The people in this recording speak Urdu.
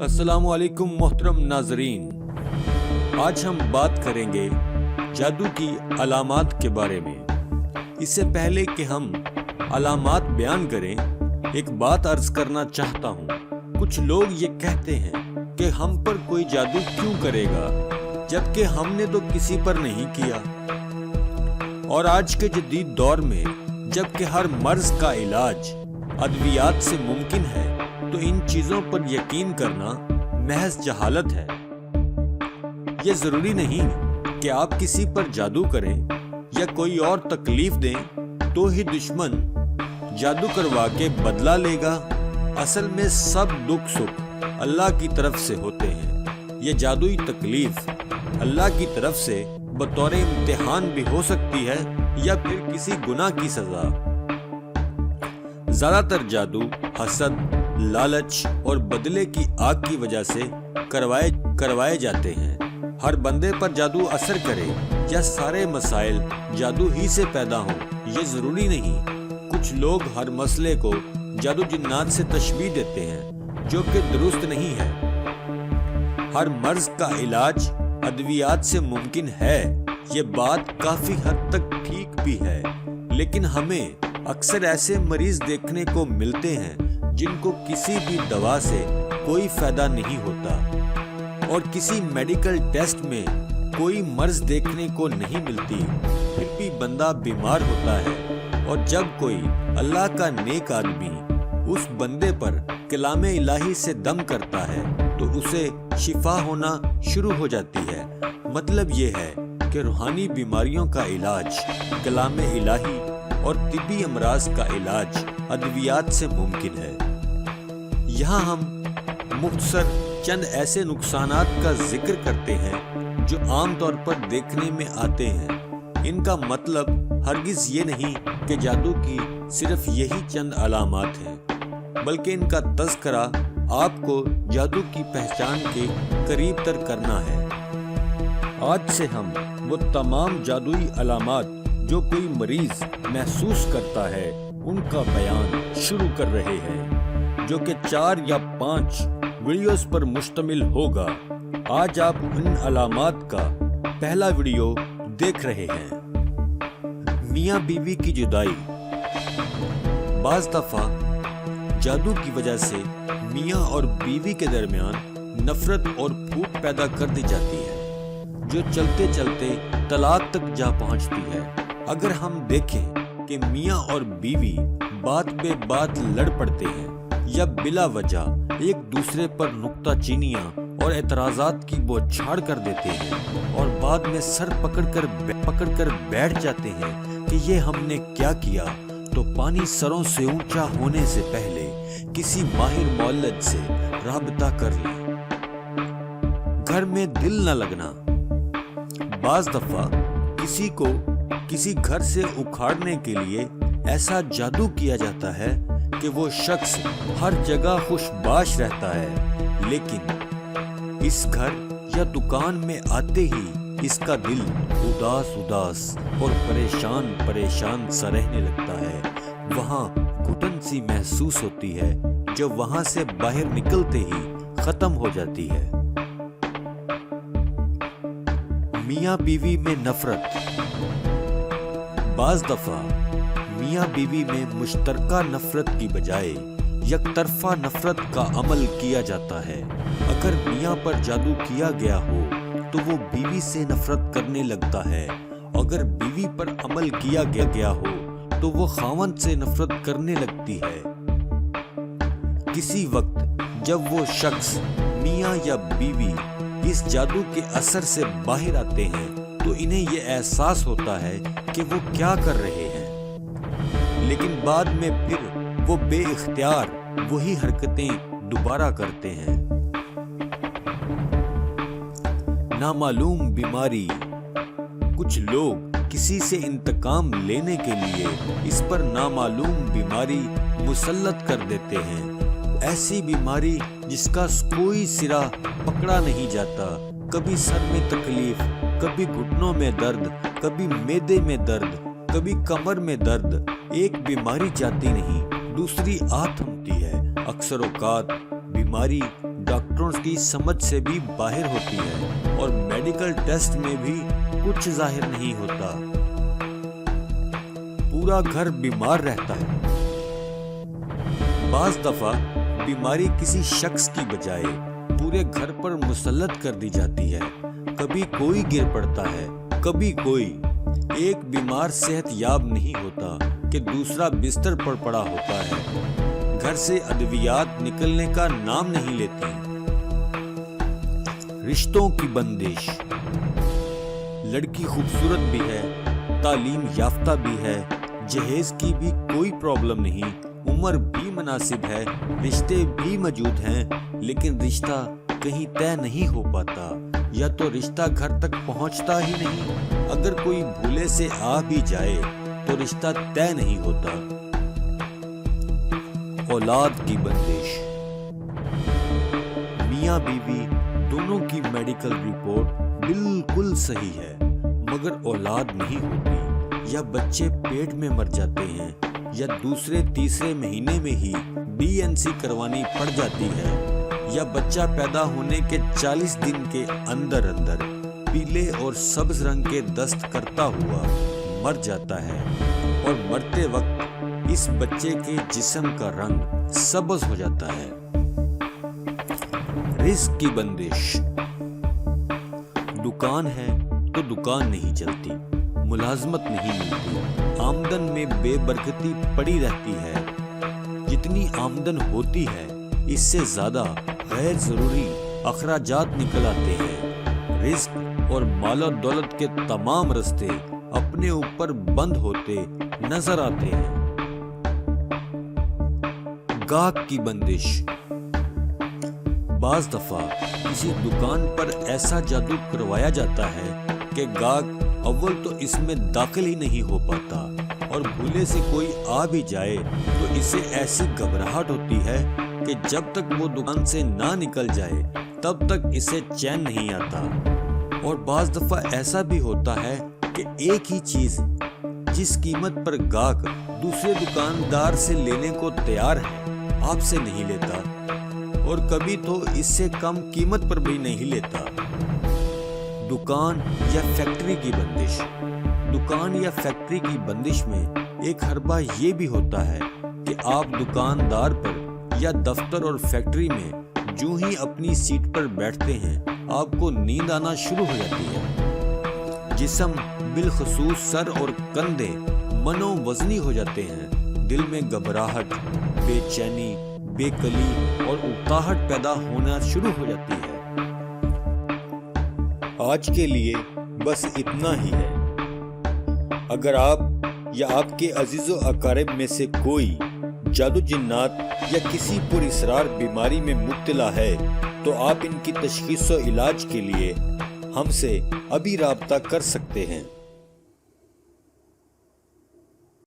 السلام علیکم محترم ناظرین، آج ہم بات کریں گے جادو کی علامات کے بارے میں۔ اس سے پہلے کہ ہم علامات بیان کریں، ایک بات عرض کرنا چاہتا ہوں۔ کچھ لوگ یہ کہتے ہیں کہ ہم پر کوئی جادو کیوں کرے گا جبکہ ہم نے تو کسی پر نہیں کیا۔ اور آج کے جدید دور میں جبکہ ہر مرض کا علاج ادویات سے ممکن ہے تو ان چیزوں پر یقین کرنا محض جہالت ہے۔ یہ ضروری نہیں کہ آپ کسی پر جادو کریں یا کوئی اور تکلیف دیں تو ہی دشمن جادو کروا کے بدلہ لے گا۔ اصل میں سب دکھ سکھ اللہ کی طرف سے ہوتے ہیں۔ یہ جادوئی تکلیف اللہ کی طرف سے بطور امتحان بھی ہو سکتی ہے یا پھر کسی گناہ کی سزا۔ زیادہ تر جادو حسد، لالچ اور بدلے کی آگ کی وجہ سے کروائے جاتے ہیں۔ ہر بندے پر جادو اثر کرے یا سارے مسائل جادو ہی سے پیدا ہوں، یہ ضروری نہیں۔ کچھ لوگ ہر مسئلے کو جادو جنات سے تشبیہ دیتے ہیں جو کہ درست نہیں ہے۔ ہر مرض کا علاج ادویات سے ممکن ہے، یہ بات کافی حد تک ٹھیک بھی ہے، لیکن ہمیں اکثر ایسے مریض دیکھنے کو ملتے ہیں جن کو کسی بھی دوا سے کوئی فائدہ نہیں ہوتا اور کسی میڈیکل ٹیسٹ میں کوئی مرض دیکھنے کو نہیں ملتی، پھر بھی بندہ بیمار ہوتا ہے۔ اور جب کوئی اللہ کا نیک آدمی اس بندے پر کلام الہی سے دم کرتا ہے تو اسے شفا ہونا شروع ہو جاتی ہے۔ مطلب یہ ہے کہ روحانی بیماریوں کا علاج کلام الہی اور طبی امراض کا علاج ادویات سے ممکن ہے۔ یہاں ہم مختصر چند ایسے نقصانات کا ذکر کرتے ہیں جو عام طور پر دیکھنے میں آتے ہیں۔ ان کا مطلب ہرگز یہ نہیں کہ جادو کی صرف یہی چند علامات ہیں، بلکہ ان کا تذکرہ آپ کو جادو کی پہچان کے قریب تر کرنا ہے۔ آج سے ہم وہ تمام جادوئی علامات جو کوئی مریض محسوس کرتا ہے ان کا بیان شروع کر رہے ہیں، جو کہ 4 یا 5 ویڈیوز پر مشتمل ہوگا۔ آج آپ ان علامات کا پہلا ویڈیو دیکھ رہے ہیں۔ میاں بیوی کی جدائی۔ بعض دفعہ جادو کی وجہ سے میاں اور بیوی کے درمیان نفرت اور پھوٹ پیدا کر دی جاتی ہے جو چلتے چلتے طلاق تک جا پہنچتی ہے۔ اگر ہم دیکھیں کہ میاں اور بیوی بات بے بات لڑ پڑتے ہیں یا بلا وجہ ایک دوسرے پر نکتہ چینیاں اور اعتراضات کی بوچھاڑ کر دیتے ہیں اور بعد میں سر پکڑ کر بیٹھ جاتے ہیں کہ یہ ہم نے کیا کیا، تو پانی سروں سے اونچا ہونے سے پہلے کسی ماہر مولد سے رابطہ کر لیں۔ گھر میں دل نہ لگنا۔ بعض دفعہ کسی کو کسی گھر سے اکھاڑنے کے لیے ایسا جادو کیا جاتا ہے کہ وہ شخص ہر جگہ خوش باش رہتا ہے، لیکن اس گھر یا دکان میں آتے ہی اس کا دل اداس اور پریشان سا رہنے لگتا ہے۔ وہاں گھٹن سی محسوس ہوتی ہے جو وہاں سے باہر نکلتے ہی ختم ہو جاتی ہے۔ میاں بیوی میں نفرت۔ بعض دفعہ میاں بیوی میں مشترکہ نفرت کی بجائے یک طرفہ نفرت کا عمل کیا جاتا ہے۔ اگر میاں پر جادو کیا گیا ہو تو وہ بیوی سے نفرت کرنے لگتا ہے، اگر بیوی پر عمل کیا گیا ہو تو وہ خاوند سے نفرت کرنے لگتی ہے۔ کسی وقت جب وہ شخص میاں یا بیوی اس جادو کے اثر سے باہر آتے ہیں تو انہیں یہ احساس ہوتا ہے کہ وہ کیا کر رہے ہیں، لیکن بعد میں پھر وہ بے اختیار وہی حرکتیں دوبارہ کرتے ہیں۔ نامعلوم بیماری۔ کچھ لوگ کسی سے انتقام لینے کے لیے اس پر نامعلوم بیماری مسلط کر دیتے ہیں۔ ایسی بیماری جس کا کوئی سرا پکڑا نہیں جاتا، کبھی سر میں تکلیف، کبھی گھٹنوں میں درد، کبھی معدے میں درد، کبھی کمر میں درد۔ ایک بیماری جاتی نہیں، دوسری آ تھمتی ہے۔ اکثر اوقات بیماری ڈاکٹروں کی سمجھ سے بھی باہر ہوتی ہے اور میڈیکل ٹیسٹ میں بھی کچھ ظاہر نہیں ہوتا۔ پورا گھر بیمار رہتا ہے۔ بعض دفعہ بیماری کسی شخص کی بجائے پورے گھر پر مسلط کر دی جاتی ہے۔ کبھی کوئی گر پڑتا ہے، کبھی کوئی۔ ایک بیمار صحت یاب نہیں ہوتا کہ دوسرا بستر پر پڑا ہوتا ہے۔ گھر سے ادویات نکلنے کا نام نہیں لیتی۔ رشتوں کی بندش۔ لڑکی خوبصورت بھی ہے، تعلیم یافتہ بھی ہے، جہیز کی بھی کوئی پرابلم نہیں، عمر بھی مناسب ہے، رشتے بھی موجود ہیں، لیکن رشتہ کہیں طے نہیں ہو پاتا، یا تو رشتہ گھر تک پہنچتا ہی نہیں، اگر کوئی بھولے سے آ بھی جائے تو رشتہ طے نہیں ہوتا۔ اولاد کی بندش۔ میاں بیوی دونوں کی میڈیکل رپورٹ بالکل صحیح ہے، مگر اولاد نہیں ہوتی، یا بچے پیٹ میں مر جاتے ہیں، یا دوسرے تیسرے مہینے میں ہی BNC کروانی پڑ جاتی ہے، یا بچہ پیدا ہونے کے 40 دن کے اندر اندر پیلے اور سبز رنگ کے دست کرتا ہوا مر جاتا ہے، اور مرتے وقت اس بچے کے جسم کا رنگ سبز ہو جاتا ہے۔ رزق کی بندش۔ دکان ہے تو دکان نہیں چلتی، ملازمت نہیں ملتی، آمدن میں بے برکتی پڑی رہتی ہے، جتنی آمدن ہوتی ہے اس سے زیادہ غیر ضروری اخراجات نکل آتے ہیں۔ رزق اور مال و دولت کے تمام راستے اپنے اوپر بند ہوتے نظر آتے ہیں۔ گاہک کی بندش۔ بعض دفعہ کسی دکان پر ایسا جادو کروایا جاتا ہے کہ گاہک اول تو اس میں داخل ہی نہیں ہو پاتا، اور بھولے سے کوئی آ بھی جائے تو اسے ایسی گھبراہٹ ہوتی ہے کہ جب تک وہ دکان سے نہ نکل جائے تب تک اسے چین نہیں آتا۔ اور بعض دفعہ ایسا بھی ہوتا ہے کہ ایک ہی چیز جس قیمت پر گاہک دوسرے دکاندار سے لینے کو تیار ہے آپ سے نہیں لیتا، اور کبھی تو اس سے کم قیمت پر بھی نہیں لیتا۔ دکان یا فیکٹری کی بندش۔ دکان یا فیکٹری کی بندش میں ایک حربہ یہ بھی ہوتا ہے کہ آپ دکاندار پر یا دفتر اور فیکٹری میں جو ہی اپنی سیٹ پر بیٹھتے ہیں آپ کو نیند آنا شروع ہو جاتی ہے۔ جسم بالخصوص سر اور کندھے منو وزنی ہو جاتے ہیں، دل میں گھبراہٹ، بے چینی، بے کلی اور اکتاہٹ پیدا ہونا شروع ہو جاتی ہے۔ آج کے لیے بس اتنا ہی ہے۔ اگر آپ یا آپ کے عزیز و اقارب میں سے کوئی جادو جنات یا کسی پر اسرار بیماری میں مبتلا ہے تو آپ ان کی تشخیص و علاج کے لیے ہم سے ابھی رابطہ کر سکتے ہیں۔